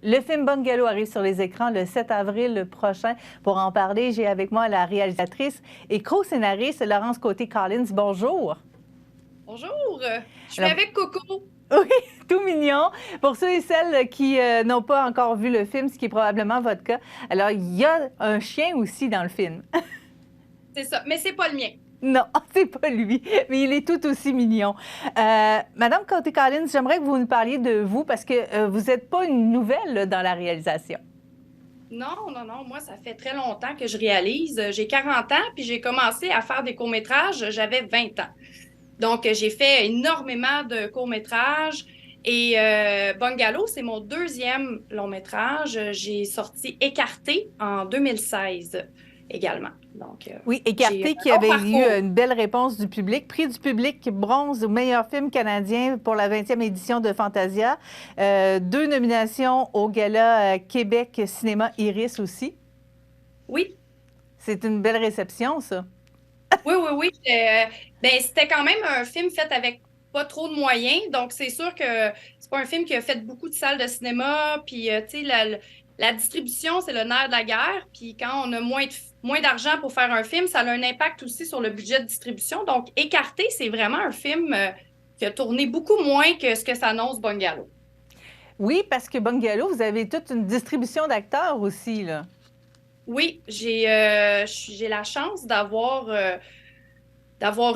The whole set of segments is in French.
Le film Bungalow arrive sur les écrans le 7 avril prochain. Pour en parler, j'ai avec moi la réalisatrice et co-scénariste Laurence Côté-Collins. Bonjour. Bonjour, je suis Alors, avec Coco. oui, tout mignon. Pour ceux et celles qui n'ont pas encore vu le film, ce qui est probablement votre cas, alors il y a un chien aussi dans le film. C'est ça, mais c'est pas le mien. Non, c'est pas lui, mais il est tout aussi mignon. Madame Côté-Collins, j'aimerais que vous nous parliez de vous parce que vous n'êtes pas une nouvelle là, dans la réalisation. Non, non, non, moi, ça fait très longtemps que je réalise. J'ai 40 ans, puis j'ai commencé à faire des courts-métrages, j'avais 20 ans. Donc, j'ai fait énormément de courts-métrages. Et Bungalow, c'est mon deuxième long-métrage. J'ai sorti Écarté en 2016 également. Donc, Oui, j'ai Écarté qui un long avait eu parcours. une belle réponse du public. Prix du public bronze au meilleur film canadien pour la 20e édition de Fantasia. 2 nominations au Gala Québec Cinéma Iris aussi. Oui, C'est une belle réception, ça. oui, oui, oui. Ben, c'était quand même un film fait avec pas trop de moyens. Donc, c'est sûr que c'est pas un film qui a fait beaucoup de salles de cinéma. Puis, tu sais, la distribution, c'est le nerf de la guerre. Puis, quand on a moins d'argent pour faire un film, ça a un impact aussi sur le budget de distribution. Donc, Écarté, c'est vraiment un film qui a tourné beaucoup moins que ce que s'annonce Bungalow. Oui, parce que Bungalow, vous avez toute une distribution d'acteurs aussi, là. Oui, j'ai la chance d'avoir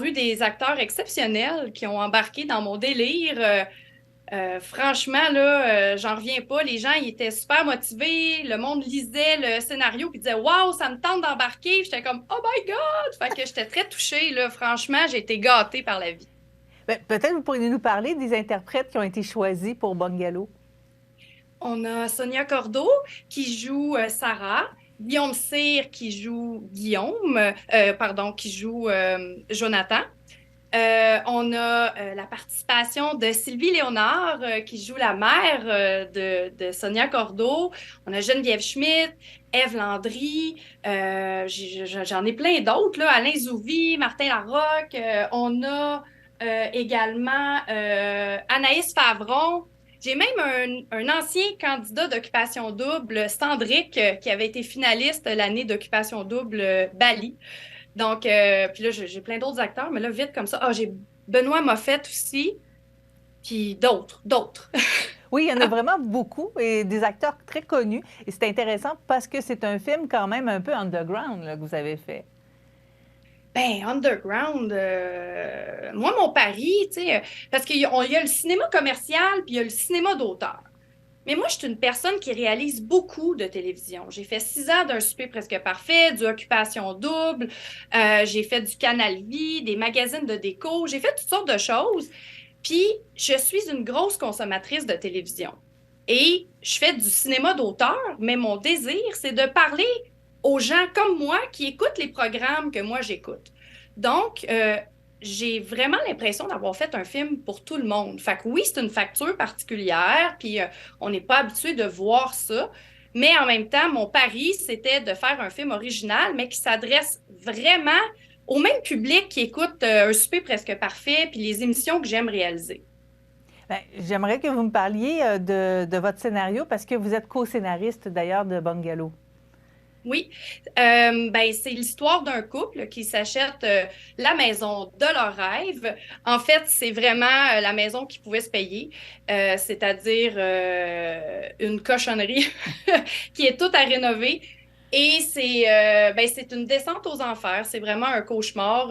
eu des acteurs exceptionnels qui ont embarqué dans mon délire. Franchement, là, j'en reviens pas. Les gens, ils étaient super motivés. Le monde lisait le scénario puis disait waouh, ça me tente d'embarquer. J'étais comme oh my God! Fait que j'étais très touchée, là. Franchement, j'ai été gâtée par la vie. Ben, peut-être vous pourriez nous parler des interprètes qui ont été choisis pour Bungalow. On a Sonia Cordeau qui joue Sarah. Guillaume Cyr qui joue qui joue Jonathan. On a la participation de Sylvie Léonard qui joue la mère de Sonia Cordeau. On a Geneviève Schmidt, Ève Landry. J'en ai plein d'autres, là. Alain Zouvi, Martin Larocque. On a également Anaïs Favron. J'ai même un ancien candidat d'Occupation Double, Cendric, qui avait été finaliste l'année d'Occupation Double Bali. Donc, puis là, j'ai plein d'autres acteurs, mais là, vite comme ça. Ah, j'ai Benoît Moffett aussi, puis d'autres. Oui, il y en a vraiment beaucoup et des acteurs très connus. Et c'est intéressant parce que c'est un film quand même un peu underground là, que vous avez fait. Ben, underground, moi, mon pari, tu sais, parce qu'il y a le cinéma commercial, puis il y a le cinéma d'auteur. Mais moi, je suis une personne qui réalise beaucoup de télévision. J'ai fait 6 ans d'un souper presque parfait, du Occupation Double, j'ai fait du Canal Vie, des magazines de déco, j'ai fait toutes sortes de choses. Puis, je suis une grosse consommatrice de télévision. Et je fais du cinéma d'auteur, mais mon désir, c'est de parler aux gens comme moi qui écoutent les programmes que moi j'écoute. Donc, j'ai vraiment l'impression d'avoir fait un film pour tout le monde. Fait que oui, c'est une facture particulière, puis on n'est pas habitué de voir ça. Mais en même temps, mon pari, c'était de faire un film original, mais qui s'adresse vraiment au même public qui écoute Un souper presque parfait, puis les émissions que j'aime réaliser. Bien, j'aimerais que vous me parliez de votre scénario parce que vous êtes co-scénariste d'ailleurs de Bungalow. Oui, ben, c'est l'histoire d'un couple qui s'achète la maison de leur rêve. En fait, c'est vraiment la maison qu'ils pouvaient se payer, c'est-à-dire une cochonnerie qui est toute à rénover. Et c'est une descente aux enfers. C'est vraiment un cauchemar.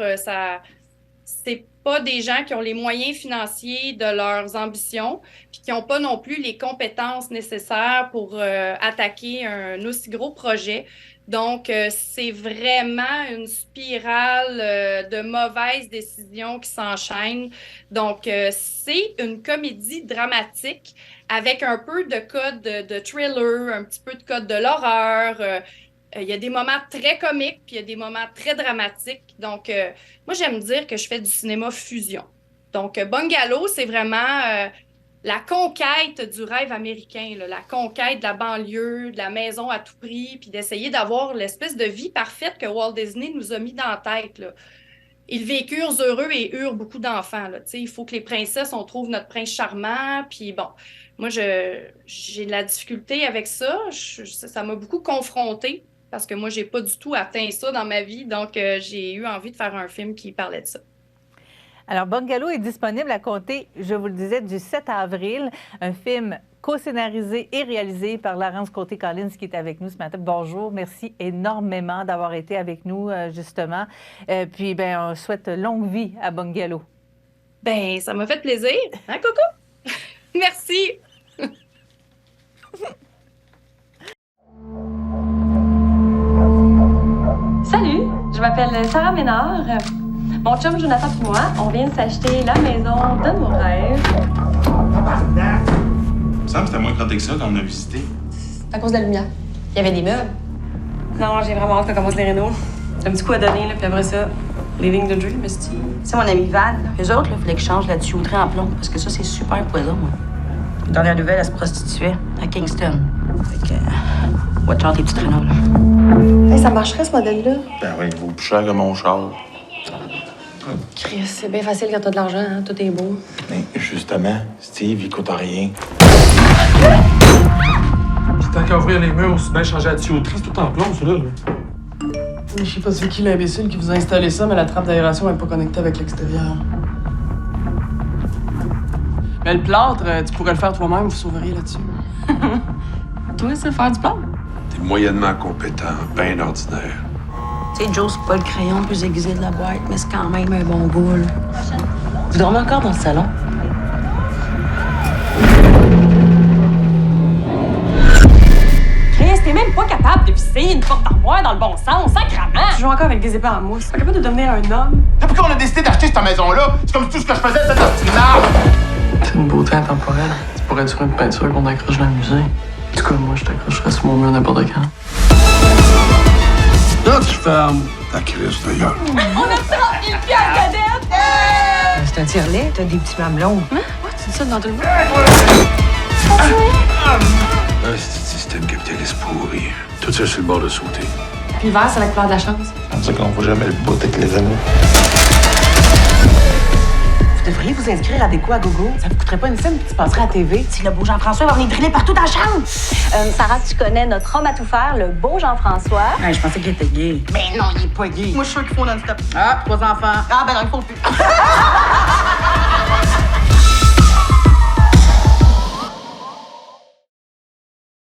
C'est pas des gens qui ont les moyens financiers de leurs ambitions, puis qui n'ont pas non plus les compétences nécessaires pour attaquer un aussi gros projet. Donc, c'est vraiment une spirale de mauvaises décisions qui s'enchaînent. Donc, c'est une comédie dramatique avec un peu de code de thriller, un petit peu de code de l'horreur. Il y a des moments très comiques, puis il y a des moments très dramatiques. Donc, moi, j'aime dire que je fais du cinéma fusion. Donc, Bungalow, c'est vraiment la conquête du rêve américain, là, la conquête de la banlieue, de la maison à tout prix, puis d'essayer d'avoir l'espèce de vie parfaite que Walt Disney nous a mis dans la tête, là. Ils vécurent heureux et eurent beaucoup d'enfants, là. Tu sais, il faut que les princesses, on trouve notre prince charmant, puis bon. Moi, j'ai de la difficulté avec ça. Ça m'a beaucoup confrontée parce que moi, j'ai pas du tout atteint ça dans ma vie. Donc, j'ai eu envie de faire un film qui parlait de ça. Alors, Bungalow est disponible à compter, je vous le disais, du 7 avril. Un film co-scénarisé et réalisé par Laurence Côté-Collins qui est avec nous ce matin. Bonjour, merci énormément d'avoir été avec nous, justement. Puis, on souhaite longue vie à Bungalow. Ben, ça m'a fait plaisir. Hein, Coco? Merci. Salut, je m'appelle Sarah Ménard. Mon chum Jonathan et moi, on vient de s'acheter la maison de nos rêves. Il me semble que c'était moins crotté que ça quand on a visité. C'est à cause de la lumière. Il y avait des meubles. Non, j'ai vraiment hâte qu'on commence les rénaux. Un petit coup à donner, là, puis après ça, living the dream, esti. C'est mon ami Val. Eux autres, il fallait que je change la tuyauterie en plomb, parce que ça, c'est super poison. Dans la dernière nouvelle, elle se prostituait à Kingston. Fait que, watch out tes petites rénaux, là. Hey, ça marcherait, ce modèle-là? Ben oui, il vaut plus cher que mon char. Chris, c'est bien facile quand t'as de l'argent, hein? Tout est beau. Mais justement, Steve, il coûte rien. Puis tant qu'à ouvrir les murs, c'est bien changer la tuyauterie, c'est tout en plomb, ça, là. Je sais pas c'est qui l'imbécile qui vous a installé ça, mais la trappe d'aération n'est pas connectée avec l'extérieur. Mais le plâtre, tu pourrais le faire toi-même, vous sauveriez là-dessus. Toi, c'est faire du plomb. T'es moyennement compétent, bien ordinaire. Tu sais, Joe, c'est pas le crayon le plus aiguisé de la boîte, mais c'est quand même un bon goût, là. Vous dormez encore dans le salon? Chris, t'es même pas capable de visser une porte d'armoire dans le bon sens, sacrément! Tu joues encore avec des épées en mousse. Pas capable de devenir un homme. Depuis qu'on a décidé d'acheter cette maison-là, c'est comme si tout ce que je faisais, c'était obstinable. C'est une beauté intemporelle. Tu pourrais être sur une peinture qu'on accroche dans le musée. En tout cas, moi, je t'accrocherais sur mon mur n'importe quand. Là, tu fermes ta crise de gueule. On a 30 000 piastres de dette! C'est un tire-lait, t'as des petits mamelons. Hein? Ouais, tu dis ça dans tout le monde? C'est un système capitaliste pourri. Tout ça sur le bord de sauter. Puis le vert, c'est la couleur de la chance. Ça veut dire qu'on voit jamais le bout avec les anneaux. Vous devriez vous inscrire à Déco à gogo. Ça vous coûterait pas une scène, puis tu passerais à la TV. Si le beau Jean-François va venir driller partout dans la chambre. Sarah, tu connais notre homme à tout faire, le beau Jean-François. Ouais, je pensais qu'il était gay. Mais non, il est pas gay. Moi, je suis sûr qu'ils font non-stop. Ah, 3 enfants. Ah, ben non, il faut plus.